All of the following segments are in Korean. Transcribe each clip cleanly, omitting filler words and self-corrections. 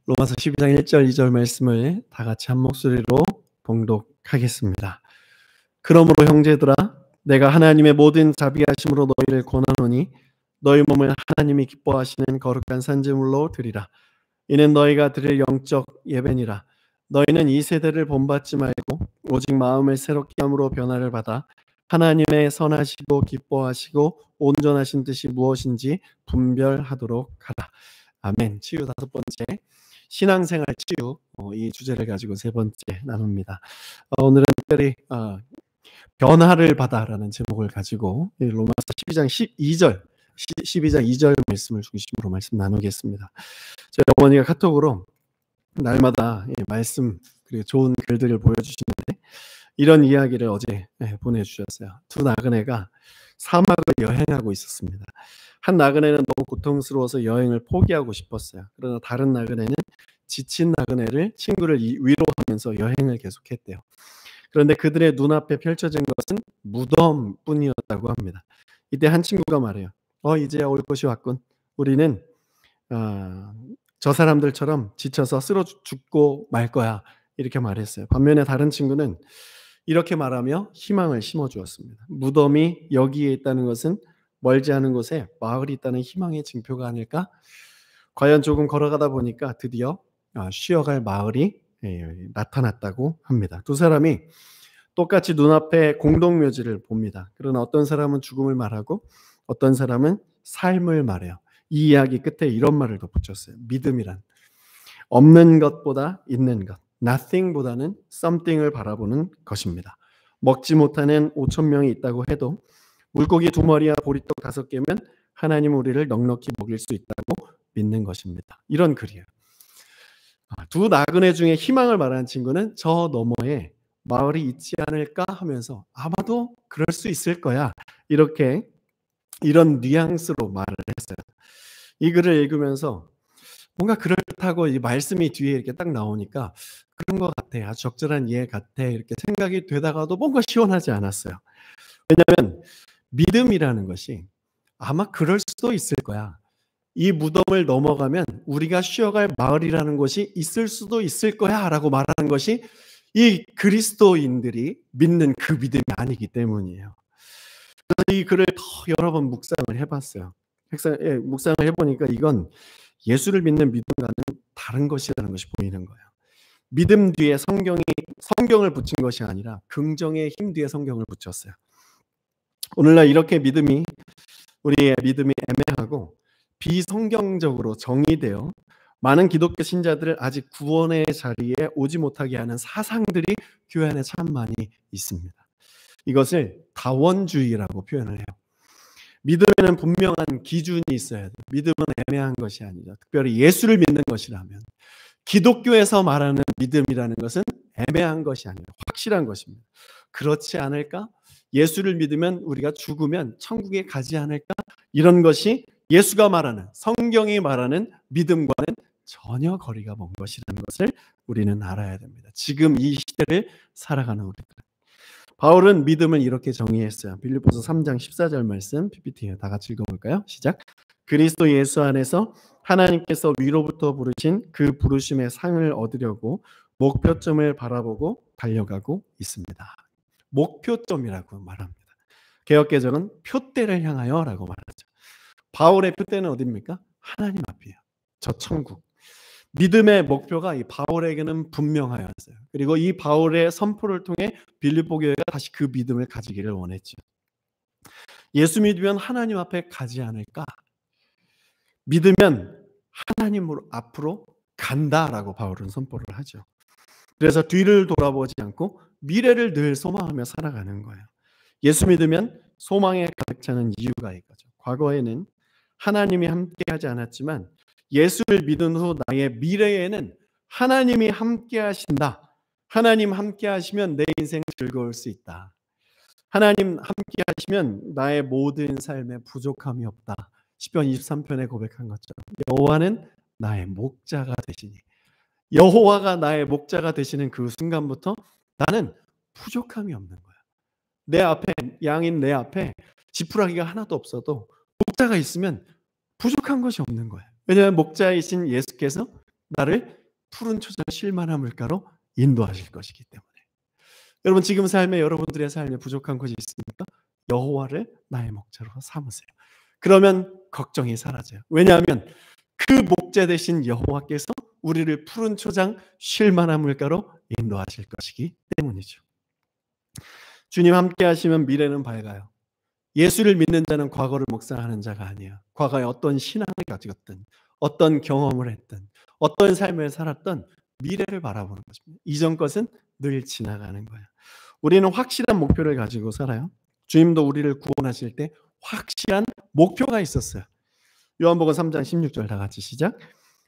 로마서 12장 1절 2절 말씀을 다 같이 한 목소리로 봉독하겠습니다. 그러므로 형제들아 내가 하나님의 모든 자비하심으로 너희를 권하노니 너희 몸을 하나님이 기뻐하시는 거룩한 산제물로 드리라. 이는 너희가 드릴 영적 예배니라. 너희는 이 세대를 본받지 말고 오직 마음을 새롭게 함으로 변화를 받아 하나님의 선하시고 기뻐하시고 온전하신 뜻이 무엇인지 분별하도록 하라. 아멘. 치유 다섯 번째, 신앙생활 치유, 이 주제를 가지고 세 번째 나눕니다. 오늘은 특별히 변화를 받아라는 제목을 가지고 로마서 12장 12절 말씀을 중심으로 말씀 나누겠습니다. 저희 어머니가 카톡으로 날마다 말씀 그리고 좋은 글들을 보여주시는데 이런 이야기를 어제 보내주셨어요. 두 나그네가 사막을 여행하고 있었습니다. 한 나그네는 너무 고통스러워서 여행을 포기하고 싶었어요. 그러나 다른 나그네는 지친 나그네를 친구를 위로하면서 여행을 계속했대요. 그런데 그들의 눈앞에 펼쳐진 것은 무덤뿐이었다고 합니다. 이때 한 친구가 말해요. 이제야 올 것이 왔군. 우리는 저 사람들처럼 지쳐서 쓰러 죽고 말 거야. 이렇게 말했어요. 반면에 다른 친구는 이렇게 말하며 희망을 심어주었습니다. 무덤이 여기에 있다는 것은 멀지 않은 곳에 마을이 있다는 희망의 징표가 아닐까? 과연 조금 걸어가다 보니까 드디어 쉬어갈 마을이 나타났다고 합니다. 두 사람이 똑같이 눈앞에 공동묘지를 봅니다. 그러나 어떤 사람은 죽음을 말하고 어떤 사람은 삶을 말해요. 이 이야기 끝에 이런 말을 덧붙였어요. 믿음이란 없는 것보다 있는 것, nothing보다는 something을 바라보는 것입니다. 먹지 못하는 5,000명이 있다고 해도 물고기 2마리와 보리떡 5개면 하나님은 우리를 넉넉히 먹일 수 있다고 믿는 것입니다. 이런 글이에요. 두 나그네 중에 희망을 말하는 친구는 저 너머에 마을이 있지 않을까 하면서 아마도 그럴 수 있을 거야. 이런 뉘앙스로 말을 했어요. 이 글을 읽으면서 뭔가 그럴듯하고 이 말씀이 뒤에 이렇게 딱 나오니까 그런 것 같아. 아주 적절한 이해 같아. 이렇게 생각이 되다가도 뭔가 시원하지 않았어요. 왜냐하면 믿음이라는 것이 아마 그럴 수도 있을 거야. 이 무덤을 넘어가면 우리가 쉬어갈 마을이라는 곳이 있을 수도 있을 거야 라고 말하는 것이 이 그리스도인들이 믿는 그 믿음이 아니기 때문이에요. 그래서 이 글을 더 여러 번 묵상을 해봤어요. 묵상을 해보니까 이건 예수를 믿는 믿음과는 다른 것이라는 것이 보이는 거예요. 믿음 뒤에 성경을 붙인 것이 아니라 긍정의 힘 뒤에 성경을 붙였어요. 오늘날 이렇게 우리의 믿음이 애매하고 비성경적으로 정의되어 많은 기독교 신자들을 아직 구원의 자리에 오지 못하게 하는 사상들이 교회 안에 참 많이 있습니다. 이것을 다원주의라고 표현을 해요. 믿음에는 분명한 기준이 있어야 돼요. 믿음은 애매한 것이 아니라 특별히 예수를 믿는 것이라면 기독교에서 말하는 믿음이라는 것은 애매한 것이 아니라 확실한 것입니다. 그렇지 않을까? 예수를 믿으면 우리가 죽으면 천국에 가지 않을까? 이런 것이 예수가 말하는 성경이 말하는 믿음과는 전혀 거리가 먼 것이라는 것을 우리는 알아야 됩니다. 지금 이 시대를 살아가는 우리들. 바울은 믿음을 이렇게 정의했어요. 빌립보서 3장 14절 말씀 PPT에 다 같이 읽어볼까요? 시작. 그리스도 예수 안에서 하나님께서 위로부터 부르신 그 부르심의 상을 얻으려고 목표점을 바라보고 달려가고 있습니다. 목표점이라고 말합니다. 개역개정은 표대를 향하여라고 말하죠. 바울의 표대는 어디입니까? 하나님 앞이에요. 저 천국. 믿음의 목표가 이 바울에게는 분명하였어요. 그리고 이 바울의 선포를 통해 빌립보 교회가 다시 그 믿음을 가지기를 원했죠. 예수 믿으면 하나님 앞에 가지 않을까? 믿으면 하나님 앞으로 간다라고 바울은 선포를 하죠. 그래서 뒤를 돌아보지 않고 미래를 늘 소망하며 살아가는 거예요. 예수 믿으면 소망에 가득 차는 이유가 이거죠. 과거에는 하나님이 함께하지 않았지만 예수를 믿은 후 나의 미래에는 하나님이 함께 하신다. 하나님 함께 하시면 내 인생 즐거울 수 있다. 하나님 함께 하시면 나의 모든 삶에 부족함이 없다. 시편 23편에 고백한 것처럼 여호와는 나의 목자가 되시니 여호와가 나의 목자가 되시는 그 순간부터 나는 부족함이 없는 거야. 내 앞에 양인 내 앞에 지푸라기가 하나도 없어도 목자가 있으면 부족한 것이 없는 거예요. 왜냐하면 목자이신 예수께서 나를 푸른 초장 쉴만한 물가로 인도하실 것이기 때문에. 여러분 지금 삶에 여러분들의 삶에 부족한 것이 있습니까? 여호와를 나의 목자로 삼으세요. 그러면 걱정이 사라져요. 왜냐하면 그 목자 되신 여호와께서 우리를 푸른 초장 쉴만한 물가로 인도하실 것이기 때문이죠. 주님 함께 하시면 미래는 밝아요. 예수를 믿는 자는 과거를 묵상하는 자가 아니에요. 과거에 어떤 신앙을 가지었든 어떤 경험을 했든 어떤 삶을 살았던 미래를 바라보는 것입니다. 이전 것은 늘 지나가는 거예요. 우리는 확실한 목표를 가지고 살아요. 주님도 우리를 구원하실 때 확실한 목표가 있었어요. 요한복음 3장 16절 다 같이 시작.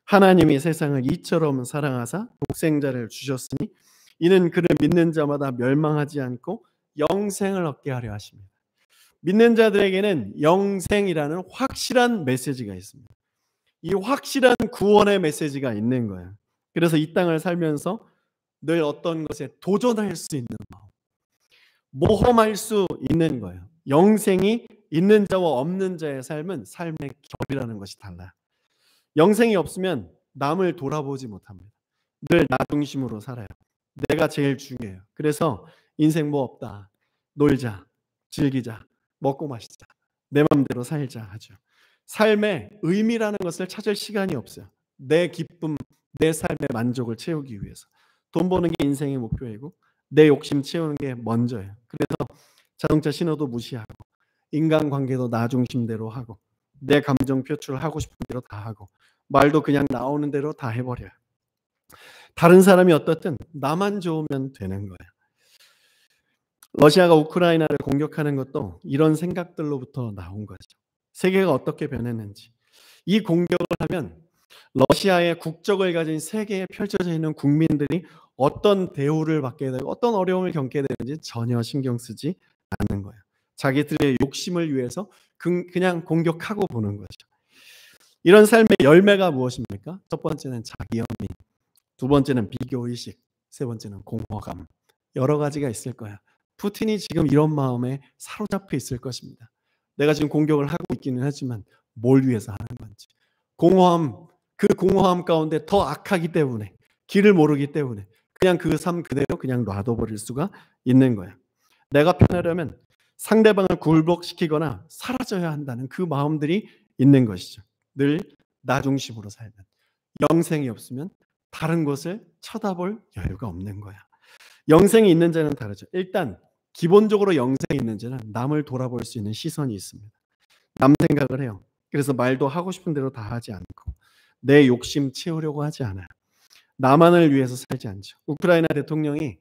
하나님이 세상을 이처럼 사랑하사 독생자를 주셨으니 이는 그를 믿는 자마다 멸망하지 않고 영생을 얻게 하려 하십니다. 믿는 자들에게는 영생이라는 확실한 메시지가 있습니다. 이 확실한 구원의 메시지가 있는 거예요. 그래서 이 땅을 살면서 늘 어떤 것에 도전할 수 있는 마음, 모험할 수 있는 거예요. 영생이 있는 자와 없는 자의 삶은 삶의 결이라는 것이 달라요. 영생이 없으면 남을 돌아보지 못합니다. 늘 나 중심으로 살아요. 내가 제일 중요해요. 그래서 인생 뭐 없다. 놀자, 즐기자, 먹고 마시자, 내 맘대로 살자 하죠. 삶의 의미라는 것을 찾을 시간이 없어요. 내 기쁨, 내 삶의 만족을 채우기 위해서. 돈 버는 게 인생의 목표이고 내 욕심 채우는 게 먼저예요. 그래서 자동차 신호도 무시하고 인간관계도 나 중심대로 하고 내 감정 표출하고 싶은 대로 다 하고 말도 그냥 나오는 대로 다 해버려요. 다른 사람이 어떻든 나만 좋으면 되는 거예요. 러시아가 우크라이나를 공격하는 것도 이런 생각들로부터 나온 거죠. 세계가 어떻게 변했는지. 이 공격을 하면 러시아의 국적을 가진 세계에 펼쳐져 있는 국민들이 어떤 대우를 받게 되고 어떤 어려움을 겪게 되는지 전혀 신경 쓰지 않는 거예요. 자기들의 욕심을 위해서 그냥 공격하고 보는 거죠. 이런 삶의 열매가 무엇입니까? 첫 번째는 자기연민, 두 번째는 비교의식, 세 번째는 공허감. 여러 가지가 있을 거야. 푸틴이 지금 이런 마음에 사로잡혀 있을 것입니다. 내가 지금 공격을 하고 있기는 하지만 뭘 위해서 하는 건지. 공허함, 그 공허함 가운데 더 악하기 때문에, 길을 모르기 때문에 그냥 그 삶 그대로 그냥 놔둬버릴 수가 있는 거야. 내가 편하려면 상대방을 굴복시키거나 사라져야 한다는 그 마음들이 있는 것이죠. 늘 나 중심으로 살면. 영생이 없으면 다른 것을 쳐다볼 여유가 없는 거야. 영생이 있는 자는 다르죠. 일단 기본적으로 영생이 있는 자는 남을 돌아볼 수 있는 시선이 있습니다. 남 생각을 해요. 그래서 말도 하고 싶은 대로 다 하지 않고 내 욕심 채우려고 하지 않아요. 나만을 위해서 살지 않죠. 우크라이나 대통령이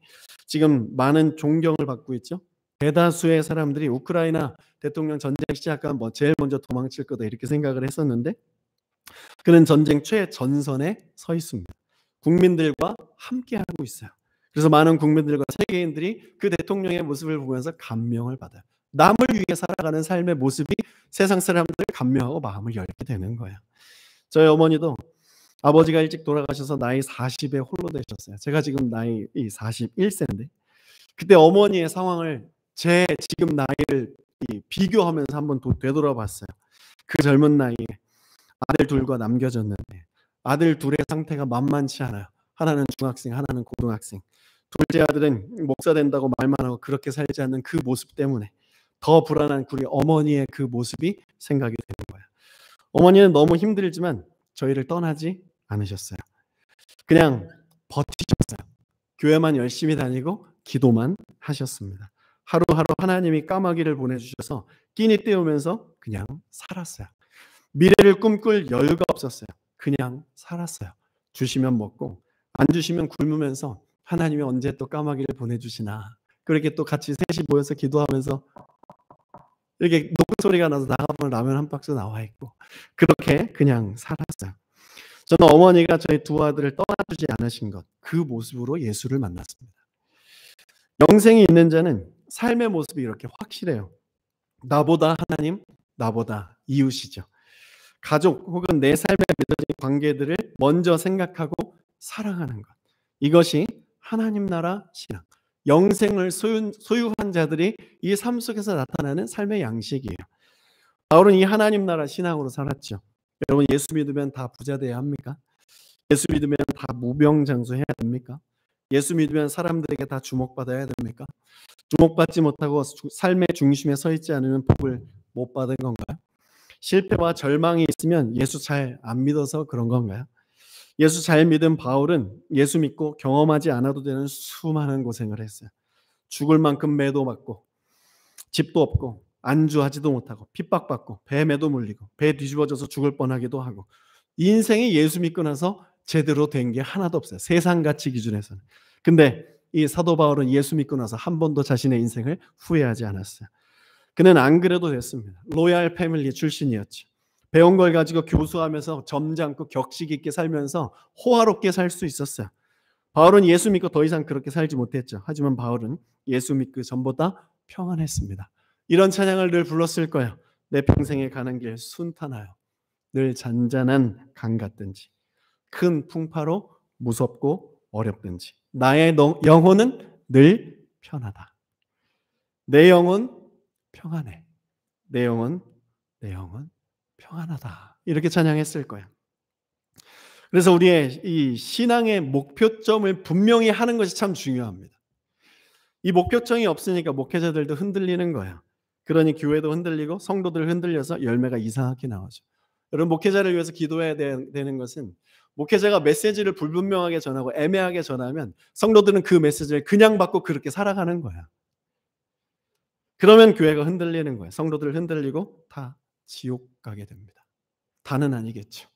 지금 많은 존경을 받고 있죠. 대다수의 사람들이 우크라이나 대통령 전쟁 시작하면 뭐 제일 먼저 도망칠 거다 이렇게 생각을 했었는데 그는 전쟁 최전선에 서 있습니다. 국민들과 함께하고 있어요. 그래서 많은 국민들과 세계인들이 그 대통령의 모습을 보면서 감명을 받아요. 남을 위해 살아가는 삶의 모습이 세상 사람들을 감명하고 마음을 열게 되는 거예요. 저희 어머니도 아버지가 일찍 돌아가셔서 나이 40에 홀로 되셨어요. 제가 지금 나이 41세인데 그때 어머니의 상황을 제 지금 나이를 비교하면서 한번 되돌아봤어요. 그 젊은 나이에 아들 둘과 남겨졌는데 아들 둘의 상태가 만만치 않아요. 하나는 중학생, 하나는 고등학생. 둘째 아들은 목사 된다고 말만 하고 그렇게 살지 않는 그 모습 때문에 더 불안한 우리 어머니의 그 모습이 생각이 되는 거예요. 어머니는 너무 힘들지만 저희를 떠나지 않으셨어요. 그냥 버티셨어요. 교회만 열심히 다니고 기도만 하셨습니다. 하루하루 하나님이 까마귀를 보내주셔서 끼니 때우면서 그냥 살았어요. 미래를 꿈꿀 여유가 없었어요. 그냥 살았어요. 주시면 먹고 안 주시면 굶으면서 하나님이 언제 또 까마귀를 보내주시나. 그렇게 또 같이 셋이 모여서 기도하면서 이렇게 녹음 소리가 나서 나가면 라면 한 박스 나와 있고 그렇게 그냥 살았어요. 저는 어머니가 저희 두 아들을 떠나주지 않으신 것, 그 모습으로 예수를 만났습니다. 영생이 있는 자는 삶의 모습이 이렇게 확실해요. 나보다 하나님, 나보다 이웃이죠. 가족 혹은 내 삶에 맺어진 관계들을 먼저 생각하고 사랑하는 것. 이것이 하나님 나라 신앙. 영생을 소유한 자들이 이 삶 속에서 나타나는 삶의 양식이에요. 바울은 이 하나님 나라 신앙으로 살았죠. 여러분 예수 믿으면 다 부자 돼야 합니까? 예수 믿으면 다 무병장수해야 됩니까? 예수 믿으면 사람들에게 다 주목받아야 됩니까? 주목받지 못하고 삶의 중심에 서 있지 않으면 복을 못 받은 건가요? 실패와 절망이 있으면 예수 잘 안 믿어서 그런 건가요? 예수 잘 믿은 바울은 예수 믿고 경험하지 않아도 되는 수많은 고생을 했어요. 죽을 만큼 매도 맞고 집도 없고 안주하지도 못하고 핍박받고 뱀에도 물리고 배 뒤집어져서 죽을 뻔하기도 하고 인생이 예수 믿고 나서 제대로 된 게 하나도 없어요. 세상 가치 기준에서는. 근데 이 사도 바울은 예수 믿고 나서 한 번도 자신의 인생을 후회하지 않았어요. 그는 안 그래도 됐습니다. 로얄 패밀리 출신이었죠. 배운 걸 가지고 교수하면서 점잖고 격식 있게 살면서 호화롭게 살 수 있었어요. 바울은 예수 믿고 더 이상 그렇게 살지 못했죠. 하지만 바울은 예수 믿고 전보다 평안했습니다. 이런 찬양을 늘 불렀을 거예요. 내 평생에 가는 길 순탄하여 늘 잔잔한 강 같든지 큰 풍파로 무섭고 어렵든지 나의 영혼은 늘 편하다. 내 영혼 평안해. 내 영혼 평안하다. 이렇게 찬양했을 거예요. 그래서 우리의 이 신앙의 목표점을 분명히 하는 것이 참 중요합니다. 이 목표점이 없으니까 목회자들도 흔들리는 거예요. 그러니 교회도 흔들리고 성도들 흔들려서 열매가 이상하게 나오죠. 여러분 목회자를 위해서 기도해야 되는 것은 목회자가 메시지를 불분명하게 전하고 애매하게 전하면 성도들은 그 메시지를 그냥 받고 그렇게 살아가는 거야. 그러면 교회가 흔들리는 거예요. 성도들 흔들리고 다 지옥 가게 됩니다. 다는 아니겠죠.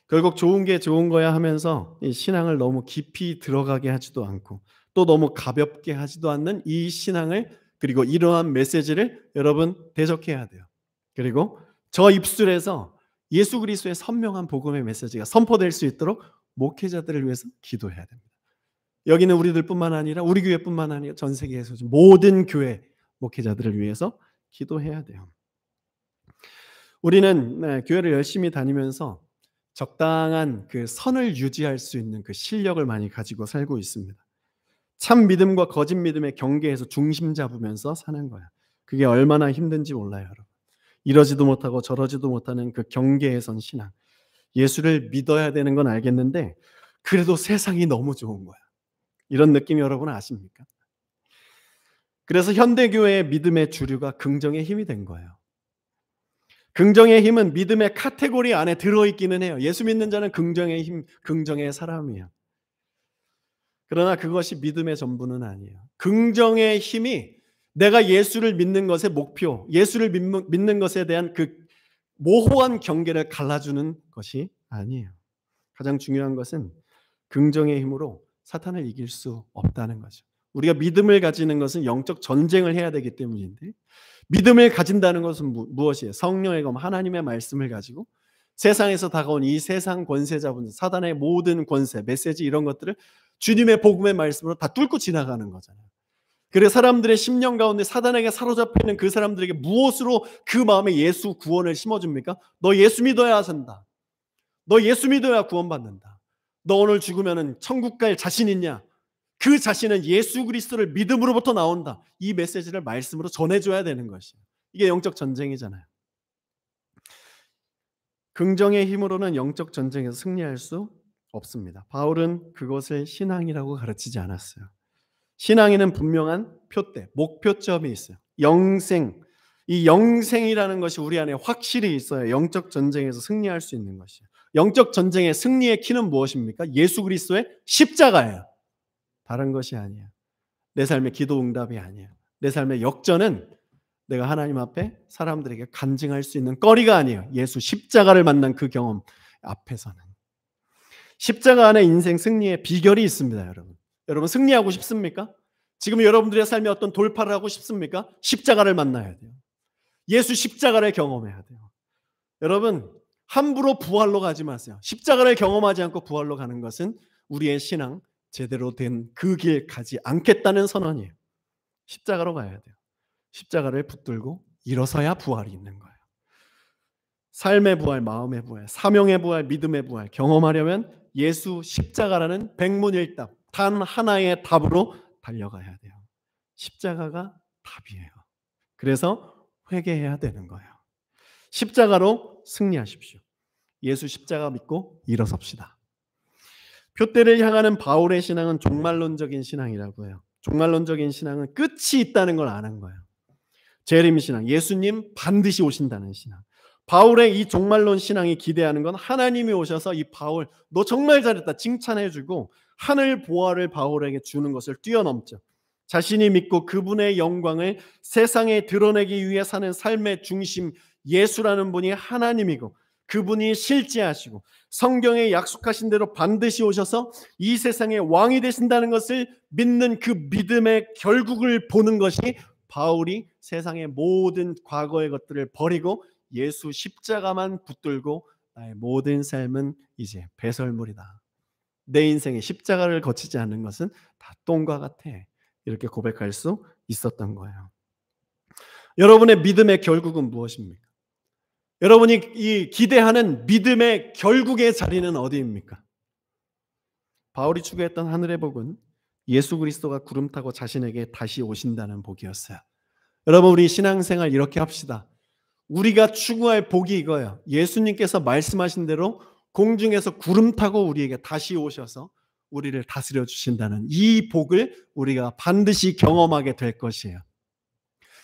결국 좋은 게 좋은 거야 하면서 이 신앙을 너무 깊이 들어가게 하지도 않고 또 너무 가볍게 하지도 않는 이 신앙을 그리고 이러한 메시지를 여러분 대적해야 돼요. 그리고 저 입술에서 예수 그리스도의 선명한 복음의 메시지가 선포될 수 있도록 목회자들을 위해서 기도해야 됩니다. 여기는 우리들뿐만 아니라 우리 교회뿐만 아니라 전 세계에서 모든 교회 목회자들을 위해서 기도해야 돼요. 우리는 교회를 열심히 다니면서 적당한 그 선을 유지할 수 있는 그 실력을 많이 가지고 살고 있습니다. 참 믿음과 거짓 믿음의 경계에서 중심 잡으면서 사는 거야. 그게 얼마나 힘든지 몰라요, 여러분. 이러지도 못하고 저러지도 못하는 그 경계에 선 신앙. 예수를 믿어야 되는 건 알겠는데 그래도 세상이 너무 좋은 거야. 이런 느낌 여러분 아십니까? 그래서 현대교회의 믿음의 주류가 긍정의 힘이 된 거예요. 긍정의 힘은 믿음의 카테고리 안에 들어있기는 해요. 예수 믿는 자는 긍정의 힘, 긍정의 사람이에요. 그러나 그것이 믿음의 전부는 아니에요. 긍정의 힘이 내가 예수를 믿는 것의 목표, 예수를 믿는 것에 대한 그 모호한 경계를 갈라주는 것이 아니에요. 가장 중요한 것은 긍정의 힘으로 사탄을 이길 수 없다는 거죠. 우리가 믿음을 가지는 것은 영적 전쟁을 해야 되기 때문인데 믿음을 가진다는 것은 무엇이에요? 성령의 검 하나님의 말씀을 가지고 세상에서 다가온 이 세상 권세자분들, 사단의 모든 권세, 메시지 이런 것들을 주님의 복음의 말씀으로 다 뚫고 지나가는 거잖아요. 그래서 사람들의 심령 가운데 사단에게 사로잡혀 있는 그 사람들에게 무엇으로 그 마음에 예수 구원을 심어줍니까? 너 예수 믿어야 산다. 너 예수 믿어야 구원받는다. 너 오늘 죽으면 천국 갈 자신 있냐? 그 자신은 예수 그리스도를 믿음으로부터 나온다. 이 메시지를 말씀으로 전해줘야 되는 것이에요. 이게 영적 전쟁이잖아요. 긍정의 힘으로는 영적 전쟁에서 승리할 수 없습니다. 바울은 그것을 신앙이라고 가르치지 않았어요. 신앙에는 분명한 표대, 목표점이 있어요. 영생, 이 영생이라는 것이 우리 안에 확실히 있어야 영적 전쟁에서 승리할 수 있는 것이에요. 영적 전쟁의 승리의 키는 무엇입니까? 예수 그리스도의 십자가예요. 다른 것이 아니에요. 내 삶의 기도 응답이 아니에요. 내 삶의 역전은 내가 하나님 앞에 사람들에게 간증할 수 있는 거리가 아니에요. 예수 십자가를 만난 그 경험 앞에서는. 십자가 안에 인생 승리의 비결이 있습니다, 여러분. 여러분 승리하고 싶습니까? 지금 여러분들의 삶에 어떤 돌파를 하고 싶습니까? 십자가를 만나야 돼요. 예수 십자가를 경험해야 돼요. 여러분 함부로 부활로 가지 마세요. 십자가를 경험하지 않고 부활로 가는 것은 우리의 신앙 제대로 된 그 길 가지 않겠다는 선언이에요. 십자가로 가야 돼요. 십자가를 붙들고 일어서야 부활이 있는 거예요. 삶의 부활, 마음의 부활, 사명의 부활, 믿음의 부활 경험하려면 예수 십자가라는 백문일답 단 하나의 답으로 달려가야 돼요. 십자가가 답이에요. 그래서 회개해야 되는 거예요. 십자가로 승리하십시오. 예수 십자가 믿고 일어섭시다. 표대를 향하는 바울의 신앙은 종말론적인 신앙이라고 해요. 종말론적인 신앙은 끝이 있다는 걸 아는 거예요. 재림 신앙, 예수님 반드시 오신다는 신앙. 바울의 이 종말론 신앙이 기대하는 건 하나님이 오셔서 이 바울 너 정말 잘했다 칭찬해주고 하늘 보화를 바울에게 주는 것을 뛰어넘죠. 자신이 믿고 그분의 영광을 세상에 드러내기 위해 사는 삶의 중심 예수라는 분이 하나님이고 그분이 실제하시고 성경에 약속하신 대로 반드시 오셔서 이 세상의 왕이 되신다는 것을 믿는 그 믿음의 결국을 보는 것이 바울이 세상의 모든 과거의 것들을 버리고 예수 십자가만 붙들고 나의 모든 삶은 이제 배설물이다. 내 인생에 십자가를 거치지 않는 것은 다 똥과 같아. 이렇게 고백할 수 있었던 거예요. 여러분의 믿음의 결국은 무엇입니까? 여러분이 이 기대하는 믿음의 결국의 자리는 어디입니까? 바울이 추구했던 하늘의 복은 예수 그리스도가 구름 타고 자신에게 다시 오신다는 복이었어요. 여러분 우리 신앙생활 이렇게 합시다. 우리가 추구할 복이 이거예요. 예수님께서 말씀하신 대로 공중에서 구름 타고 우리에게 다시 오셔서 우리를 다스려 주신다는 이 복을 우리가 반드시 경험하게 될 것이에요.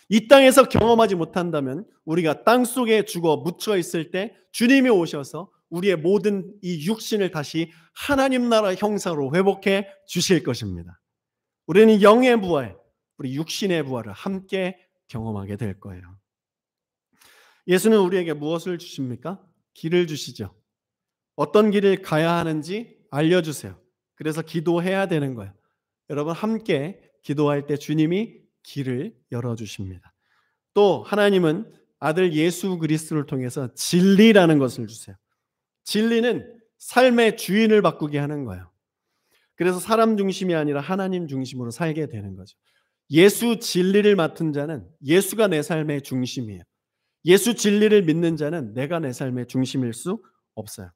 이 땅에서 경험하지 못한다면 우리가 땅 속에 죽어 묻혀 있을 때 주님이 오셔서 우리의 모든 이 육신을 다시 하나님 나라 형상으로 회복해 주실 것입니다. 우리는 영의 부활, 우리 육신의 부활을 함께 경험하게 될 거예요. 예수는 우리에게 무엇을 주십니까? 길을 주시죠. 어떤 길을 가야 하는지 알려주세요. 그래서 기도해야 되는 거예요. 여러분 함께 기도할 때 주님이 길을 열어주십니다. 또 하나님은 아들 예수 그리스도를 통해서 진리라는 것을 주세요. 진리는 삶의 주인을 바꾸게 하는 거예요. 그래서 사람 중심이 아니라 하나님 중심으로 살게 되는 거죠. 예수 진리를 맡은 자는 예수가 내 삶의 중심이에요. 예수 진리를 믿는 자는 내가 내 삶의 중심일 수 없어요.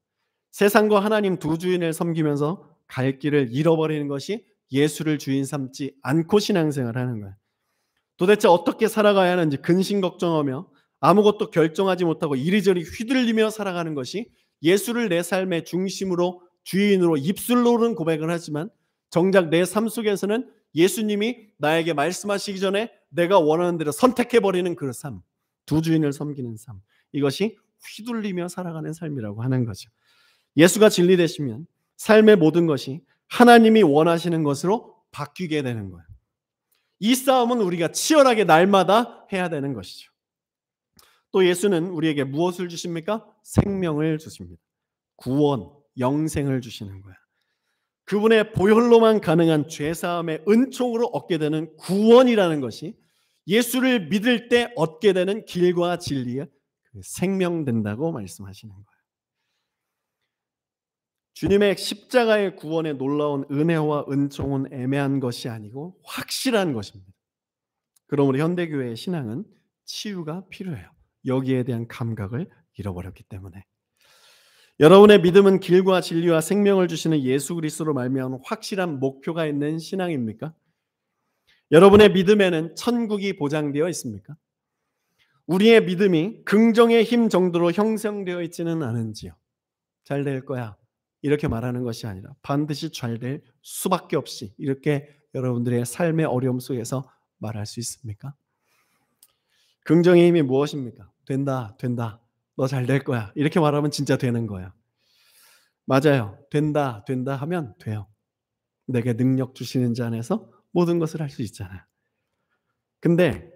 세상과 하나님 두 주인을 섬기면서 갈 길을 잃어버리는 것이 예수를 주인 삼지 않고 신앙생활을 하는 거예요. 도대체 어떻게 살아가야 하는지 근심 걱정하며 아무것도 결정하지 못하고 이리저리 휘둘리며 살아가는 것이 예수를 내 삶의 중심으로 주인으로 입술로는 고백을 하지만 정작 내 삶 속에서는 예수님이 나에게 말씀하시기 전에 내가 원하는 대로 선택해버리는 그 삶, 두 주인을 섬기는 삶, 이것이 휘둘리며 살아가는 삶이라고 하는 거죠. 예수가 진리 되시면 삶의 모든 것이 하나님이 원하시는 것으로 바뀌게 되는 거예요. 이 싸움은 우리가 치열하게 날마다 해야 되는 것이죠. 또 예수는 우리에게 무엇을 주십니까? 생명을 주십니다. 구원, 영생을 주시는 거예요. 그분의 보혈로만 가능한 죄사함의 은총으로 얻게 되는 구원이라는 것이 예수를 믿을 때 얻게 되는 길과 진리의 생명된다고 말씀하시는 거예요. 주님의 십자가의 구원의 놀라운 은혜와 은총은 애매한 것이 아니고 확실한 것입니다. 그러므로 현대교회의 신앙은 치유가 필요해요. 여기에 대한 감각을 잃어버렸기 때문에. 여러분의 믿음은 길과 진리와 생명을 주시는 예수 그리스도로 말미암은 확실한 목표가 있는 신앙입니까? 여러분의 믿음에는 천국이 보장되어 있습니까? 우리의 믿음이 긍정의 힘 정도로 형성되어 있지는 않은지요. 잘 될 거야. 이렇게 말하는 것이 아니라 반드시 잘 될 수밖에 없이 이렇게 여러분들의 삶의 어려움 속에서 말할 수 있습니까? 긍정의 힘이 무엇입니까? 된다, 된다. 너 잘 될 거야. 이렇게 말하면 진짜 되는 거예요. 맞아요. 된다, 된다 하면 돼요. 내게 능력 주시는 자 안에서 모든 것을 할 수 있잖아요. 근데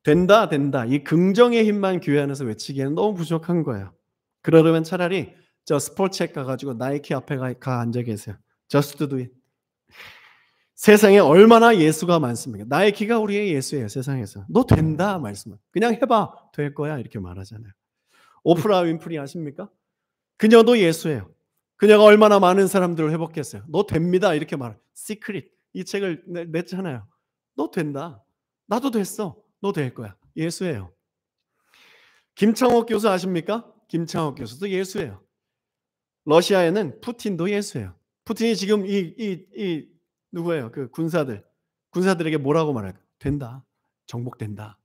된다, 된다. 이 긍정의 힘만 교회 안에서 외치기에는 너무 부족한 거예요. 그러려면 차라리 저 스포츠책 가가지고 나이키 앞에 가 앉아 계세요. Just do it. 세상에 얼마나 예수가 많습니까? 나이키가 우리의 예수예요. 세상에서. 너 된다 말씀은. 그냥 해봐. 될 거야. 이렇게 말하잖아요. 오프라 윈프리 아십니까? 그녀도 예수예요. 그녀가 얼마나 많은 사람들을 회복했어요. 너 됩니다. 이렇게 말해요. 시크릿. 이 책을 냈잖아요. 너 된다. 나도 됐어. 너 될 거야. 예수예요. 김창옥 교수 아십니까? 김창옥 교수도 예수예요. 러시아에는 푸틴도 예수예요. 푸틴이 지금 누구예요? 그 군사들에게 뭐라고 말할까? 된다. 정복된다.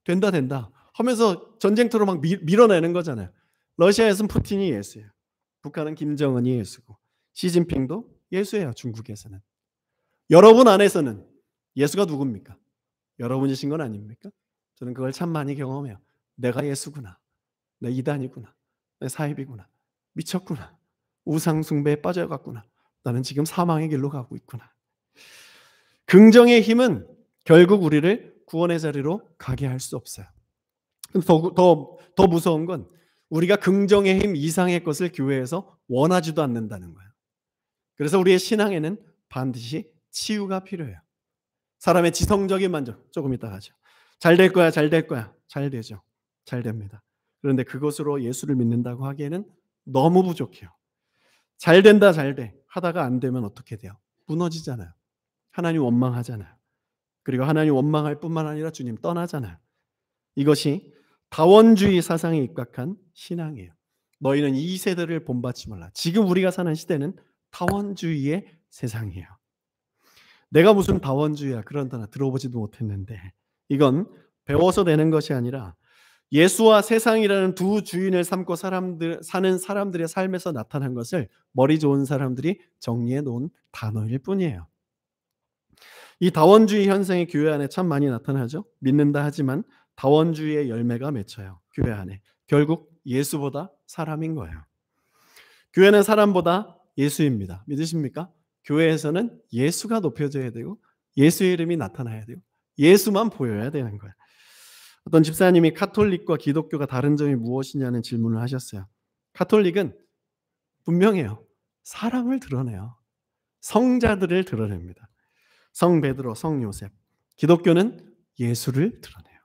된다. 하면서 전쟁터로 막 밀어내는 거잖아요. 러시아에서는 푸틴이 예수예요. 북한은 김정은이 예수고 시진핑도 예수예요. 중국에서는. 여러분 안에서는 예수가 누굽니까? 여러분이신 건 아닙니까? 저는 그걸 참 많이 경험해요. 내가 예수구나. 내 이단이구나. 내 사입이구나. 미쳤구나. 우상 숭배에 빠져갔구나. 나는 지금 사망의 길로 가고 있구나. 긍정의 힘은 결국 우리를 구원의 자리로 가게 할 수 없어요. 더 무서운 건 우리가 긍정의 힘 이상의 것을 교회에서 원하지도 않는다는 거예요. 그래서 우리의 신앙에는 반드시 치유가 필요해요. 사람의 지성적인 만족, 조금 이따 하죠. 잘 될 거야, 잘 될 거야. 잘 되죠. 잘 됩니다. 그런데 그것으로 예수를 믿는다고 하기에는 너무 부족해요. 잘 된다, 잘 돼. 하다가 안 되면 어떻게 돼요? 무너지잖아요. 하나님 원망하잖아요. 그리고 하나님 원망할 뿐만 아니라 주님 떠나잖아요. 이것이 다원주의 사상에 입각한 신앙이에요. 너희는 이 세대를 본받지 말라. 지금 우리가 사는 시대는 다원주의의 세상이에요. 내가 무슨 다원주의야 그런 단어 들어보지도 못했는데 이건 배워서 되는 것이 아니라 예수와 세상이라는 두 주인을 삼고 사는 사람들의 삶에서 나타난 것을 머리 좋은 사람들이 정리해 놓은 단어일 뿐이에요. 이 다원주의 현상이 교회 안에 참 많이 나타나죠. 믿는다 하지만 다원주의의 열매가 맺혀요. 교회 안에. 결국 예수보다 사람인 거예요. 교회는 사람보다 예수입니다. 믿으십니까? 교회에서는 예수가 높여져야 되고 예수의 이름이 나타나야 되고 예수만 보여야 되는 거예요. 어떤 집사님이 카톨릭과 기독교가 다른 점이 무엇이냐는 질문을 하셨어요. 카톨릭은 분명해요. 사랑을 드러내요. 성자들을 드러냅니다. 성 베드로, 성 요셉. 기독교는 예수를 드러내요.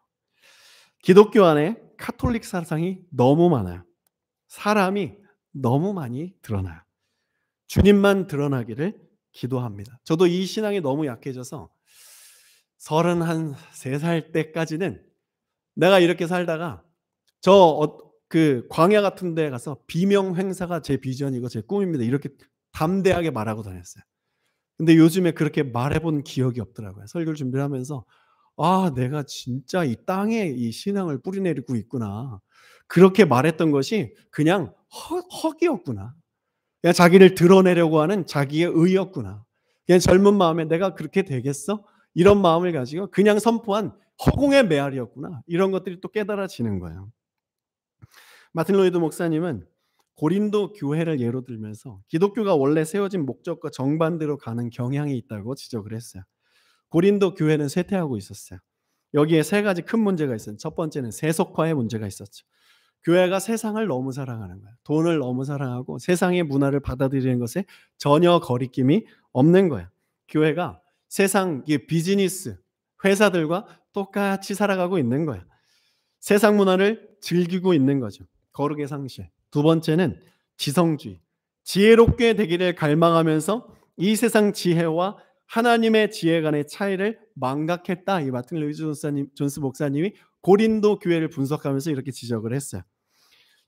기독교 안에 카톨릭 사상이 너무 많아요. 사람이 너무 많이 드러나요. 주님만 드러나기를 기도합니다. 저도 이 신앙이 너무 약해져서 33살 때까지는 내가 이렇게 살다가 그 광야 같은 데 가서 비명 행사가 제 비전이고 제 꿈입니다. 이렇게 담대하게 말하고 다녔어요. 근데 요즘에 그렇게 말해본 기억이 없더라고요. 설교를 준비를 하면서 내가 진짜 이 땅에 이 신앙을 뿌리내리고 있구나. 그렇게 말했던 것이 그냥 헛이었구나. 그냥 자기를 드러내려고 하는 자기의 의였구나. 그냥 젊은 마음에 내가 그렇게 되겠어? 이런 마음을 가지고 그냥 선포한 허공의 메아리였구나. 이런 것들이 또 깨달아지는 거예요. 마틴 로이드 목사님은 고린도 교회를 예로 들면서 기독교가 원래 세워진 목적과 정반대로 가는 경향이 있다고 지적을 했어요. 고린도 교회는 쇠퇴하고 있었어요. 여기에 세 가지 큰 문제가 있어요. 첫 번째는 세속화의 문제가 있었죠. 교회가 세상을 너무 사랑하는 거예요. 돈을 너무 사랑하고 세상의 문화를 받아들이는 것에 전혀 거리낌이 없는 거예요. 교회가 세상 비즈니스, 회사들과 똑같이 살아가고 있는 거예요. 세상 문화를 즐기고 있는 거죠. 거룩의 상실. 두 번째는 지성주의. 지혜롭게 되기를 갈망하면서 이 세상 지혜와 하나님의 지혜 간의 차이를 망각했다. 이 마틴 로이드 존스 목사님이 고린도 교회를 분석하면서 이렇게 지적을 했어요.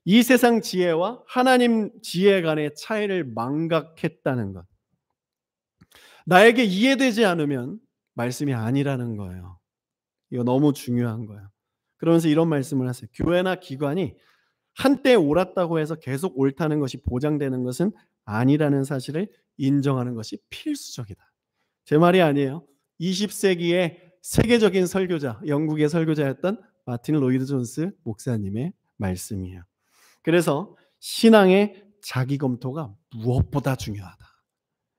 이 세상 지혜와 하나님 지혜 간의 차이를 망각했다는 것. 나에게 이해되지 않으면 말씀이 아니라는 거예요. 이거 너무 중요한 거예요. 그러면서 이런 말씀을 하세요. 교회나 기관이 한때 옳았다고 해서 계속 옳다는 것이 보장되는 것은 아니라는 사실을 인정하는 것이 필수적이다. 제 말이 아니에요. 20세기의 세계적인 설교자, 영국의 설교자였던 마틴 로이드 존스 목사님의 말씀이에요. 그래서 신앙의 자기 검토가 무엇보다 중요하다.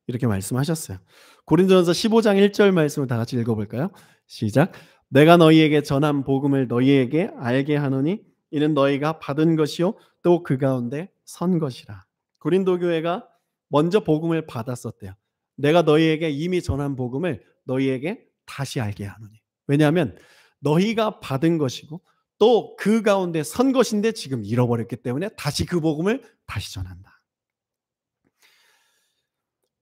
이렇게 말씀하셨어요. 고린도전서 15장 1절 말씀을 다 같이 읽어볼까요? 시작. 내가 너희에게 전한 복음을 너희에게 알게 하노니 이는 너희가 받은 것이요 또 그 가운데 선 것이라. 고린도 교회가 먼저 복음을 받았었대요. 내가 너희에게 이미 전한 복음을 너희에게 다시 알게 하노니. 왜냐하면 너희가 받은 것이고 또 그 가운데 선 것인데 지금 잃어버렸기 때문에 다시 그 복음을 다시 전한다.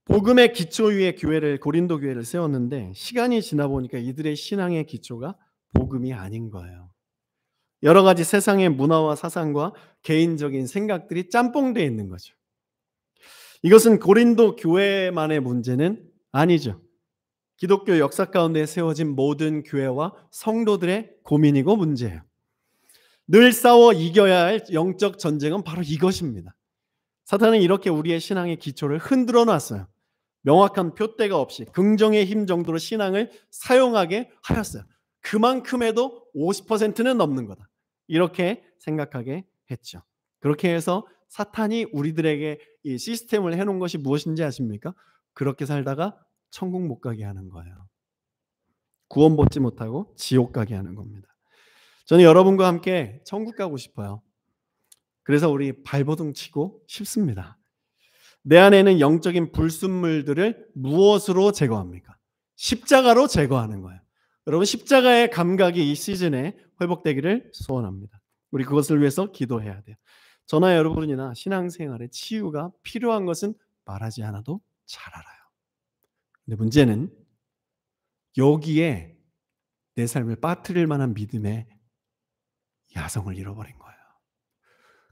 복음의 기초 위에 고린도 교회를 세웠는데 시간이 지나 보니까 이들의 신앙의 기초가 복음이 아닌 거예요. 여러 가지 세상의 문화와 사상과 개인적인 생각들이 짬뽕되어 있는 거죠. 이것은 고린도 교회만의 문제는 아니죠. 기독교 역사 가운데 세워진 모든 교회와 성도들의 고민이고 문제예요. 늘 싸워 이겨야 할 영적 전쟁은 바로 이것입니다. 사탄은 이렇게 우리의 신앙의 기초를 흔들어 놨어요. 명확한 표대가 없이 긍정의 힘 정도로 신앙을 사용하게 하였어요. 그만큼에도 50%는 넘는 거다. 이렇게 생각하게 했죠. 그렇게 해서 사탄이 우리들에게 이 시스템을 해놓은 것이 무엇인지 아십니까? 그렇게 살다가 천국 못 가게 하는 거예요. 구원받지 못하고 지옥 가게 하는 겁니다. 저는 여러분과 함께 천국 가고 싶어요. 그래서 우리 발버둥 치고 싶습니다. 내 안에 있는 영적인 불순물들을 무엇으로 제거합니까? 십자가로 제거하는 거예요. 여러분, 십자가의 감각이 이 시즌에 회복되기를 소원합니다. 우리 그것을 위해서 기도해야 돼요. 저나 여러분이나 신앙생활에 치유가 필요한 것은 말하지 않아도 잘 알아요. 근데 문제는 여기에 내 삶을 빠뜨릴 만한 믿음의 야성을 잃어버린 거예요.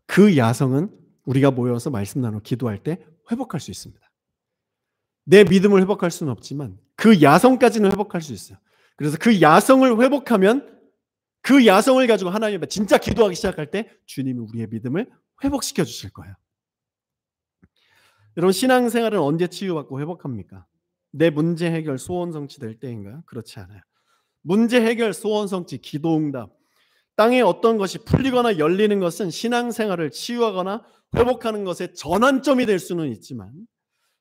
그 야성은 우리가 모여서 말씀 나누고 기도할 때 회복할 수 있습니다. 내 믿음을 회복할 수는 없지만 그 야성까지는 회복할 수 있어요. 그래서 그 야성을 회복하면 그 야성을 가지고 하나님 앞에 진짜 기도하기 시작할 때 주님이 우리의 믿음을 회복시켜 주실 거예요. 여러분, 신앙생활은 언제 치유받고 회복합니까? 내 문제 해결, 소원 성취될 때인가요? 그렇지 않아요. 문제 해결, 소원 성취, 기도응답, 땅에 어떤 것이 풀리거나 열리는 것은 신앙생활을 치유하거나 회복하는 것의 전환점이 될 수는 있지만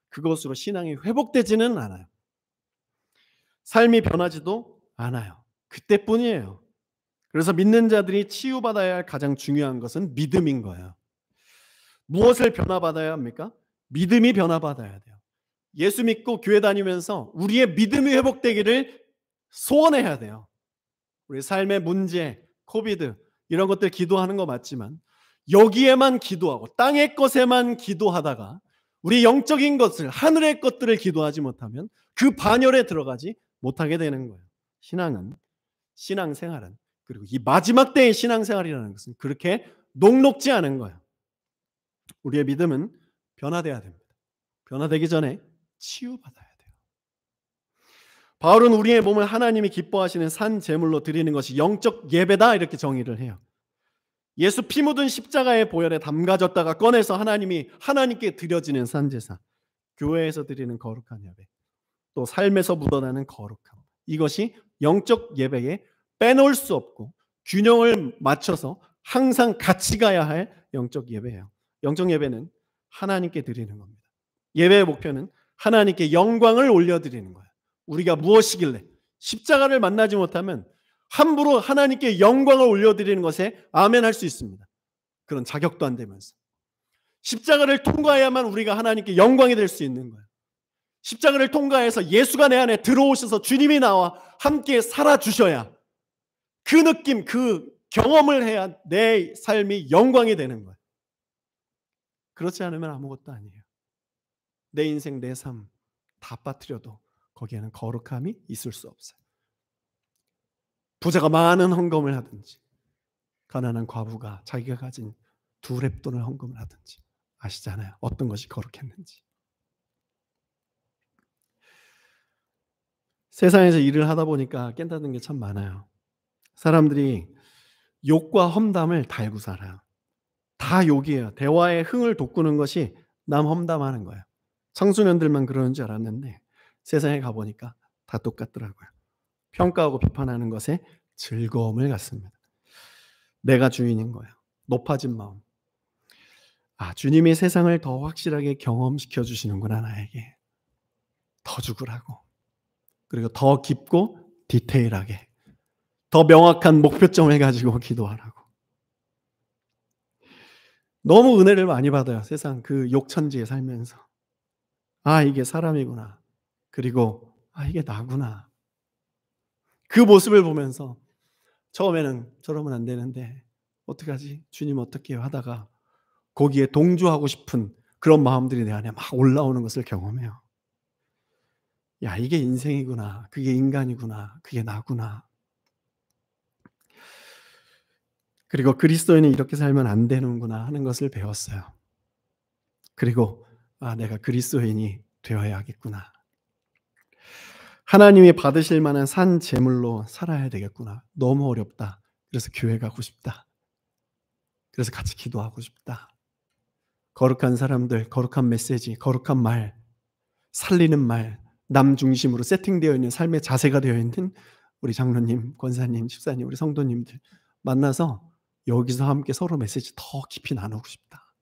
그것으로 신앙이 회복되지는 않아요. 삶이 변하지도 않아요. 그때뿐이에요. 그래서 믿는 자들이 치유받아야 할 가장 중요한 것은 믿음인 거예요. 무엇을 변화받아야 합니까? 믿음이 변화받아야 돼요. 예수 믿고 교회 다니면서 우리의 믿음이 회복되기를 소원해야 돼요. 우리 삶의 문제, 코비드 이런 것들 기도하는 거 맞지만 여기에만 기도하고 땅의 것에만 기도하다가 우리 영적인 것을, 하늘의 것들을 기도하지 못하면 그 반열에 들어가지 못하게 되는 거예요. 신앙은, 신앙생활은, 그리고 이 마지막 때의 신앙생활이라는 것은 그렇게 녹록지 않은 거예요. 우리의 믿음은 변화돼야 됩니다. 변화되기 전에 치유받아야 돼요. 바울은 우리의 몸을 하나님이 기뻐하시는 산 제물로 드리는 것이 영적 예배다 이렇게 정의를 해요. 예수 피 묻은 십자가의 보혈에 담가졌다가 꺼내서 하나님께 드려지는 산제사, 교회에서 드리는 거룩한 예배, 또 삶에서 묻어나는 거룩함, 이것이 영적 예배에 빼놓을 수 없고 균형을 맞춰서 항상 같이 가야 할 영적 예배예요. 영적 예배는 하나님께 드리는 겁니다. 예배의 목표는 하나님께 영광을 올려드리는 거예요. 우리가 무엇이길래 십자가를 만나지 못하면 함부로 하나님께 영광을 올려드리는 것에 아멘 할 수 있습니다. 그런 자격도 안 되면서 십자가를 통과해야만 우리가 하나님께 영광이 될 수 있는 거예요. 십자가를 통과해서 예수가 내 안에 들어오셔서 주님이 나와 함께 살아주셔야 그 느낌, 그 경험을 해야 내 삶이 영광이 되는 거예요. 그렇지 않으면 아무것도 아니에요. 내 인생, 내 삶 다 빠뜨려도 거기에는 거룩함이 있을 수 없어요. 부자가 많은 헌금을 하든지 가난한 과부가 자기가 가진 2렙돈을 헌금을 하든지 아시잖아요. 어떤 것이 거룩했는지. 세상에서 일을 하다 보니까 깨닫는 게 참 많아요. 사람들이 욕과 험담을 달고 살아요. 다 욕이에요. 대화의 흥을 돋구는 것이 남 험담하는 거예요. 청소년들만 그러는 줄 알았는데 세상에 가보니까 다 똑같더라고요. 평가하고 비판하는 것에 즐거움을 갖습니다. 내가 주인인 거예요. 높아진 마음. 아, 주님이 세상을 더 확실하게 경험시켜 주시는구나, 나에게. 더 죽으라고. 그리고 더 깊고 디테일하게. 더 명확한 목표점을 가지고 기도하라고. 너무 은혜를 많이 받아요. 세상 그 욕천지에 살면서. 아, 이게 사람이구나. 그리고 아, 이게 나구나. 그 모습을 보면서 처음에는 저러면 안 되는데 어떡하지? 주님 어떻게 해요? 하다가 거기에 동조하고 싶은 그런 마음들이 내 안에 막 올라오는 것을 경험해요. 야, 이게 인생이구나. 그게 인간이구나. 그게 나구나. 그리고 그리스도인은 이렇게 살면 안 되는구나 하는 것을 배웠어요. 그리고 아, 내가 그리스도인이 되어야겠구나. 하나님이 받으실 만한 산 제물로 살아야 되겠구나. 너무 어렵다. 그래서 교회 가고 싶다. 그래서 같이 기도하고 싶다. 거룩한 사람들, 거룩한 메시지, 거룩한 말, 살리는 말, 남 중심으로 세팅되어 있는 삶의 자세가 되어 있는 우리 장로님, 권사님, 집사님, 우리 성도님들 만나서 여기서 함께 서로 메시지 더 깊이 나누고 싶다.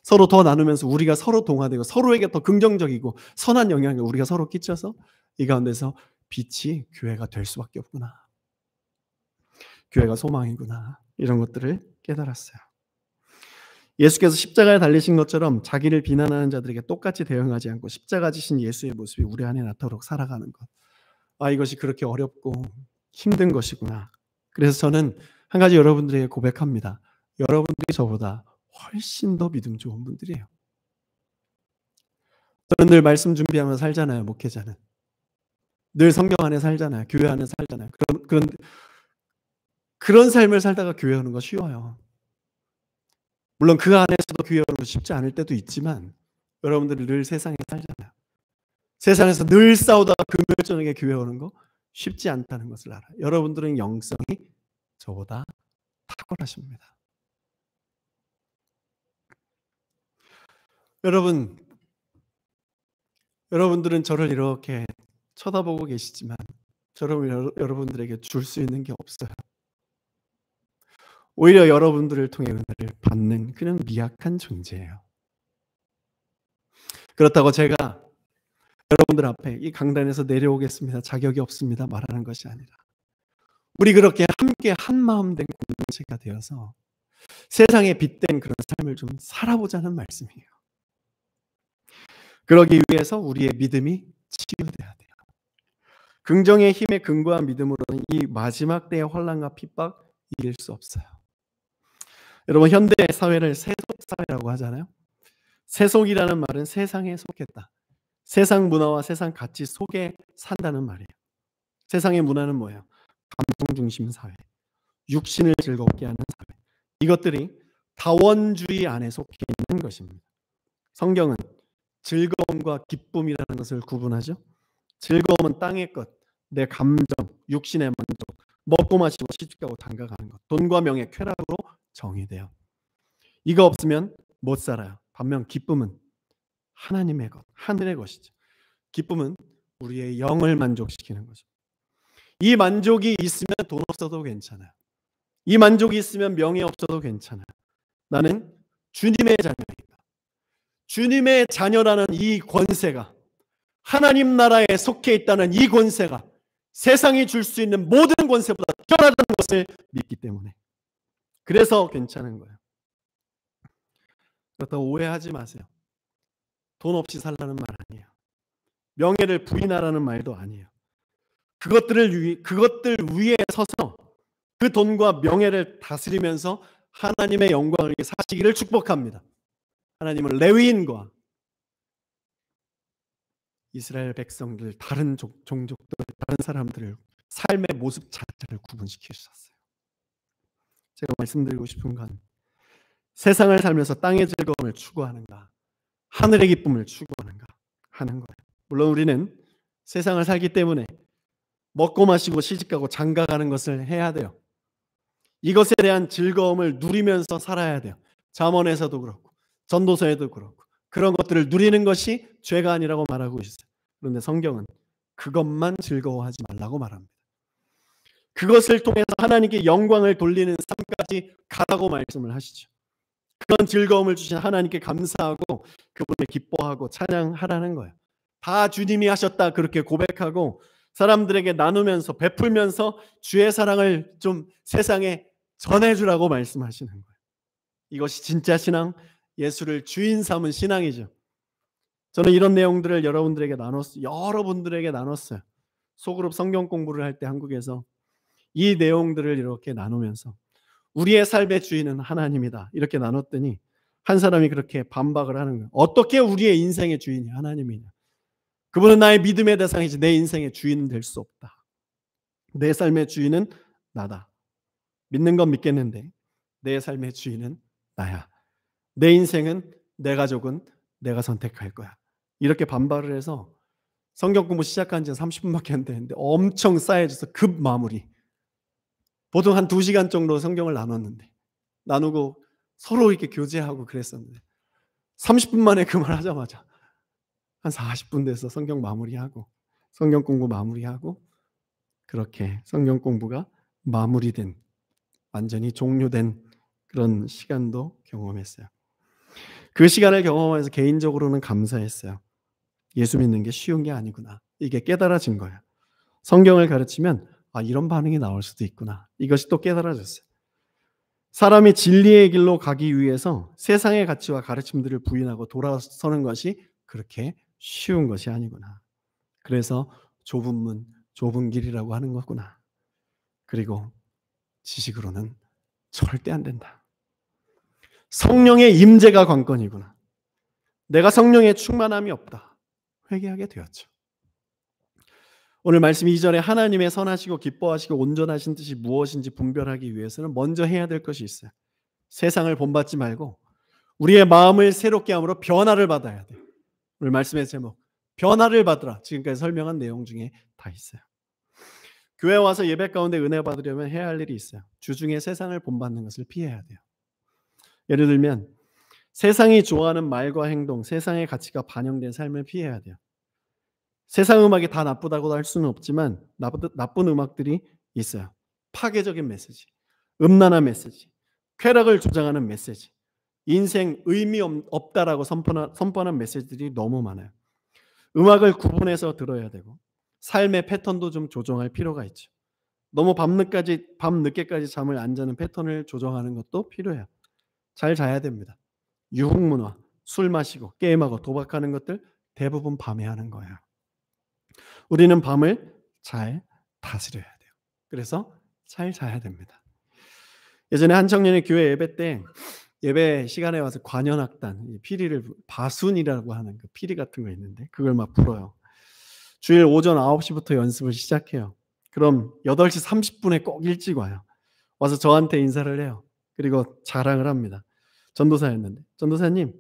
서로 더 나누면서 우리가 서로 동화되고 서로에게 더 긍정적이고 선한 영향을 우리가 서로 끼쳐서 이 가운데서 빛이 교회가 될 수밖에 없구나. 교회가 소망이구나. 이런 것들을 깨달았어요. 예수께서 십자가에 달리신 것처럼 자기를 비난하는 자들에게 똑같이 대응하지 않고 십자가 지신 예수의 모습이 우리 안에 나타나도록 살아가는 것. 이것이 그렇게 어렵고 힘든 것이구나. 그래서 저는 한 가지 여러분들에게 고백합니다. 여러분들이 저보다 훨씬 더 믿음 좋은 분들이에요. 저는 늘 말씀 준비하면서 살잖아요. 목회자는. 늘 성경 안에 살잖아요. 교회 안에 살잖아요. 그런 삶을 살다가 교회 오는 거 쉬워요. 물론 그 안에서도 교회 오는 거 쉽지 않을 때도 있지만 여러분들이 늘 세상에 살잖아요. 세상에서 늘 싸우다가 금요일 저녁에 교회 오는 거 쉽지 않다는 것을 알아요. 여러분들은 영성이 저보다 탁월하십니다. 여러분들은 저를 이렇게 쳐다보고 계시지만 저는 여러분들에게 줄 수 있는 게 없어요. 오히려 여러분들을 통해 은혜를 받는 그런 미약한 존재예요. 그렇다고 제가 여러분들 앞에 이 강단에서 내려오겠습니다. 자격이 없습니다. 말하는 것이 아니라 우리 그렇게 함께 한마음 된 공동체가 되어서 세상에 빗댄 그런 삶을 좀 살아보자는 말씀이에요. 그러기 위해서 우리의 믿음이 치유돼야 돼요. 긍정의 힘에 근거한 믿음으로는 이 마지막 때의 혼란과 핍박 이길 수 없어요. 여러분 현대 사회를 세속사회라고 하잖아요. 세속이라는 말은 세상에 속했다. 세상 문화와 세상 가치 속에 산다는 말이에요. 세상의 문화는 뭐예요? 감성 중심 사회, 육신을 즐겁게 하는 사회. 이것들이 다원주의 안에 속해 있는 것입니다. 성경은 즐거움과 기쁨이라는 것을 구분하죠. 즐거움은 땅의 것, 내 감정, 육신의 만족, 먹고 마시고 시집가고 장가가는 것, 돈과 명예, 쾌락으로 정의돼요. 이거 없으면 못 살아요. 반면 기쁨은 하나님의 것, 하늘의 것이죠. 기쁨은 우리의 영을 만족시키는 거죠. 이 만족이 있으면 돈 없어도 괜찮아요. 이 만족이 있으면 명예 없어도 괜찮아요. 나는 주님의 자녀입니다. 주님의 자녀라는 이 권세가, 하나님 나라에 속해 있다는 이 권세가 세상이 줄 수 있는 모든 권세보다 뛰어나다는 것을 믿기 때문에, 그래서 괜찮은 거예요. 그렇다고 오해하지 마세요. 돈 없이 살라는 말 아니에요. 명예를 부인하라는 말도 아니에요. 그것들 위에 서서 그 돈과 명예를 다스리면서 하나님의 영광을 사시기를 축복합니다. 하나님은 레위인과 이스라엘 백성들, 다른 종족들, 다른 사람들을 삶의 모습 자체를 구분시키셨어요. 제가 말씀드리고 싶은 건 세상을 살면서 땅의 즐거움을 추구하는가, 하늘의 기쁨을 추구하는가 하는 거예요. 물론 우리는 세상을 살기 때문에 먹고 마시고 시집가고 장가가는 것을 해야 돼요. 이것에 대한 즐거움을 누리면서 살아야 돼요. 잠언에서도 그렇고 전도서에도 그렇고 그런 것들을 누리는 것이 죄가 아니라고 말하고 있어요. 그런데 성경은 그것만 즐거워하지 말라고 말합니다. 그것을 통해서 하나님께 영광을 돌리는 삶까지 가라고 말씀을 하시죠. 그런 즐거움을 주신 하나님께 감사하고 그분을 기뻐하고 찬양하라는 거예요. 다 주님이 하셨다 그렇게 고백하고 사람들에게 나누면서 베풀면서 주의 사랑을 좀 세상에 전해주라고 말씀하시는 거예요. 이것이 진짜 신앙, 예수를 주인 삼은 신앙이죠. 저는 이런 내용들을 여러분들에게 나눴어요. 소그룹 성경 공부를 할 때 한국에서 이 내용들을 이렇게 나누면서 우리의 삶의 주인은 하나님이다 이렇게 나눴더니 한 사람이 그렇게 반박을 하는 거예요. 어떻게 우리의 인생의 주인이 하나님이냐? 그분은 나의 믿음의 대상이지 내 인생의 주인은 될 수 없다. 내 삶의 주인은 나다. 믿는 건 믿겠는데 내 삶의 주인은 나야. 내 인생은, 내 가족은 내가 선택할 거야. 이렇게 반발을 해서 성경 공부 시작한 지 30분밖에 안 되는데 엄청 쌓여져서 급 마무리. 보통 한 2시간 정도 성경을 나누고 서로 이렇게 교제하고 그랬었는데 30분 만에 그 말 하자마자 한 40분 돼서 성경 마무리하고 성경 공부 마무리하고 그렇게 성경 공부가 마무리된 완전히 종료된 그런 시간도 경험했어요. 그 시간을 경험하면서 개인적으로는 감사했어요. 예수 믿는 게 쉬운 게 아니구나. 이게 깨달아진 거예요. 성경을 가르치면 이런 반응이 나올 수도 있구나. 이것이 또 깨달아졌어요. 사람이 진리의 길로 가기 위해서 세상의 가치와 가르침들을 부인하고 돌아서는 것이 그렇게 쉬운 것이 아니구나. 그래서 좁은 문, 좁은 길이라고 하는 거구나. 그리고 지식으로는 절대 안 된다. 성령의 임재가 관건이구나. 내가 성령의 충만함이 없다. 회개하게 되었죠. 오늘 말씀 2절에 하나님의 선하시고 기뻐하시고 온전하신 뜻이 무엇인지 분별하기 위해서는 먼저 해야 될 것이 있어요. 세상을 본받지 말고 우리의 마음을 새롭게 함으로 변화를 받아야 돼요. 오늘 말씀의 제목 변화를 받으라. 지금까지 설명한 내용 중에 다 있어요. 교회 와서 예배 가운데 은혜 받으려면 해야 할 일이 있어요. 주중에 세상을 본받는 것을 피해야 돼요. 예를 들면 세상이 좋아하는 말과 행동, 세상의 가치가 반영된 삶을 피해야 돼요. 세상 음악이 다 나쁘다고 할 수는 없지만 나쁜 음악들이 있어요. 파괴적인 메시지, 음란한 메시지, 쾌락을 주장하는 메시지, 인생 의미 없다라고 선포하는 메시지들이 너무 많아요. 음악을 구분해서 들어야 되고 삶의 패턴도 좀 조정할 필요가 있죠. 너무 밤늦게까지 잠을 안 자는 패턴을 조정하는 것도 필요해요. 잘 자야 됩니다. 유흥문화, 술 마시고 게임하고 도박하는 것들 대부분 밤에 하는 거예요. 우리는 밤을 잘 다스려야 돼요. 그래서 잘 자야 됩니다. 예전에 한 청년이 교회 예배 때 예배 시간에 와서 관현악단, 피리를 바순이라고 하는 그 피리 같은 거 있는데 그걸 막 불어요. 주일 오전 9시부터 연습을 시작해요. 그럼 8시 30분에 꼭 일찍 와요. 와서 저한테 인사를 해요. 그리고 자랑을 합니다. 전도사였는데 전도사님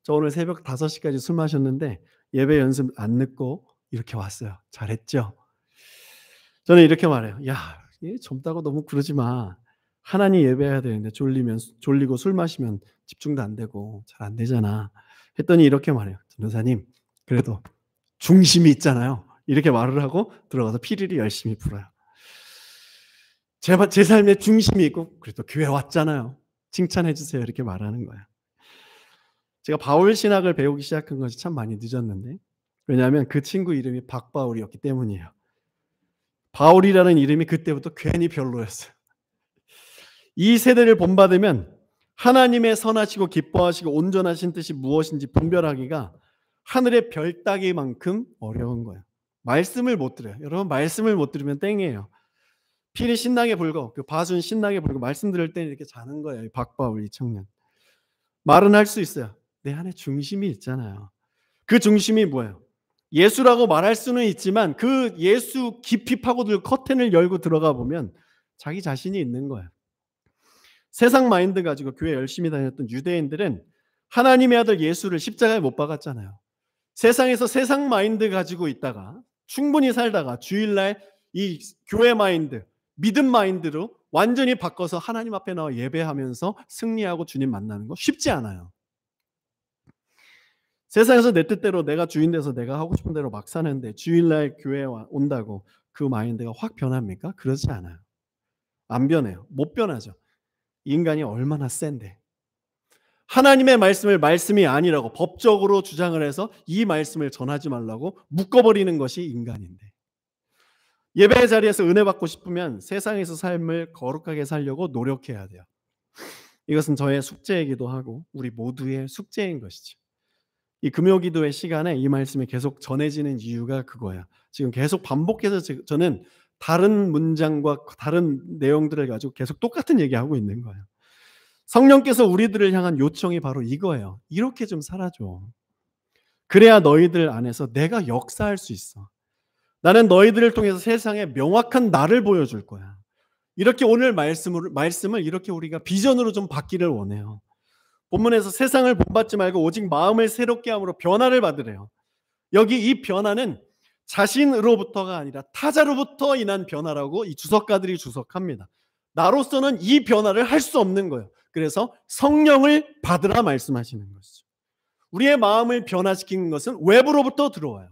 저 오늘 새벽 5시까지 술 마셨는데 예배 연습 안 늦고 이렇게 왔어요. 잘했죠? 저는 이렇게 말해요. 야, 젊다고 너무 그러지 마. 하나님 예배해야 되는데 졸리고 술 마시면 집중도 안 되고 잘 안 되잖아. 했더니 이렇게 말해요. 전도사님 그래도 중심이 있잖아요. 이렇게 말을 하고 들어가서 피리를 열심히 불어요. 제 삶에 중심이 있고 그래도 교회 왔잖아요. 칭찬해 주세요. 이렇게 말하는 거예요. 제가 바울 신학을 배우기 시작한 것이 참 많이 늦었는데 왜냐하면 그 친구 이름이 박바울이었기 때문이에요. 바울이라는 이름이 그때부터 괜히 별로였어요. 이 세대를 본받으면 하나님의 선하시고 기뻐하시고 온전하신 뜻이 무엇인지 분별하기가 하늘의 별 따기만큼 어려운 거예요. 말씀을 못 들어요. 여러분 말씀을 못 들으면 땡이에요. 필이 신나게 불고 그 바순 신나게 불고 말씀 들을 때 이렇게 자는 거예요. 이 박바울 이 청년. 말은 할 수 있어요. 내 안에 중심이 있잖아요. 그 중심이 뭐예요? 예수라고 말할 수는 있지만 그 예수 깊이 파고들 커튼을 열고 들어가 보면 자기 자신이 있는 거예요. 세상 마인드 가지고 교회 열심히 다녔던 유대인들은 하나님의 아들 예수를 십자가에 못 박았잖아요. 세상에서 세상 마인드 가지고 있다가 충분히 살다가 주일날 이 교회 마인드, 믿음 마인드로 완전히 바꿔서 하나님 앞에 나와 예배하면서 승리하고 주님 만나는 거 쉽지 않아요. 세상에서 내 뜻대로 내가 주인 돼서 내가 하고 싶은 대로 막 사는데 주일날 교회에 온다고 그 마인드가 확 변합니까? 그러지 않아요. 안 변해요. 못 변하죠. 인간이 얼마나 센데. 하나님의 말씀을 말씀이 아니라고 법적으로 주장을 해서 이 말씀을 전하지 말라고 묶어버리는 것이 인간인데. 예배의 자리에서 은혜 받고 싶으면 세상에서 삶을 거룩하게 살려고 노력해야 돼요. 이것은 저의 숙제이기도 하고 우리 모두의 숙제인 것이죠. 이 금요기도의 시간에 이 말씀이 계속 전해지는 이유가 그거예요. 지금 계속 반복해서 저는 다른 문장과 다른 내용들을 가지고 계속 똑같은 얘기하고 있는 거예요. 성령께서 우리들을 향한 요청이 바로 이거예요. 이렇게 좀 살아줘. 그래야 너희들 안에서 내가 역사할 수 있어. 나는 너희들을 통해서 세상에 명확한 나를 보여줄 거야. 이렇게 오늘 말씀을 이렇게 우리가 비전으로 좀 받기를 원해요. 본문에서 세상을 본받지 말고 오직 마음을 새롭게 함으로 변화를 받으래요. 여기 이 변화는 자신으로부터가 아니라 타자로부터 인한 변화라고 이 주석가들이 주석합니다. 나로서는 이 변화를 할 수 없는 거예요. 그래서 성령을 받으라 말씀하시는 것이죠. 우리의 마음을 변화시키는 것은 외부로부터 들어와요.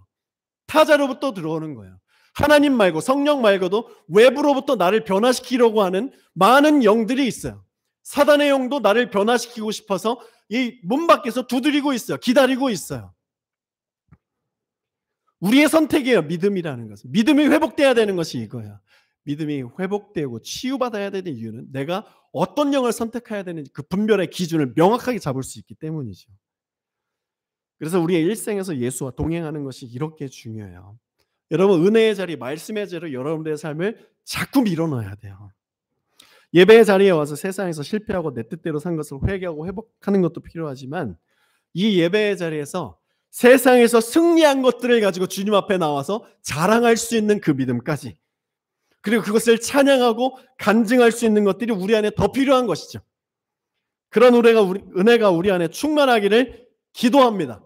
타자로부터 들어오는 거예요. 하나님 말고 성령 말고도 외부로부터 나를 변화시키려고 하는 많은 영들이 있어요. 사단의 영도 나를 변화시키고 싶어서 이 문 밖에서 두드리고 있어요. 기다리고 있어요. 우리의 선택이에요. 믿음이라는 것은. 믿음이 회복돼야 되는 것이 이거예요. 믿음이 회복되고 치유받아야 되는 이유는 내가 어떤 영을 선택해야 되는지 그 분별의 기준을 명확하게 잡을 수 있기 때문이죠. 그래서 우리의 일생에서 예수와 동행하는 것이 이렇게 중요해요. 여러분, 은혜의 자리, 말씀의 자리로 여러분들의 삶을 자꾸 밀어넣어야 돼요. 예배의 자리에 와서 세상에서 실패하고 내 뜻대로 산 것을 회개하고 회복하는 것도 필요하지만 이 예배의 자리에서 세상에서 승리한 것들을 가지고 주님 앞에 나와서 자랑할 수 있는 그 믿음까지, 그리고 그것을 찬양하고 간증할 수 있는 것들이 우리 안에 더 필요한 것이죠. 그런 은혜가 우리 안에 충만하기를 기도합니다.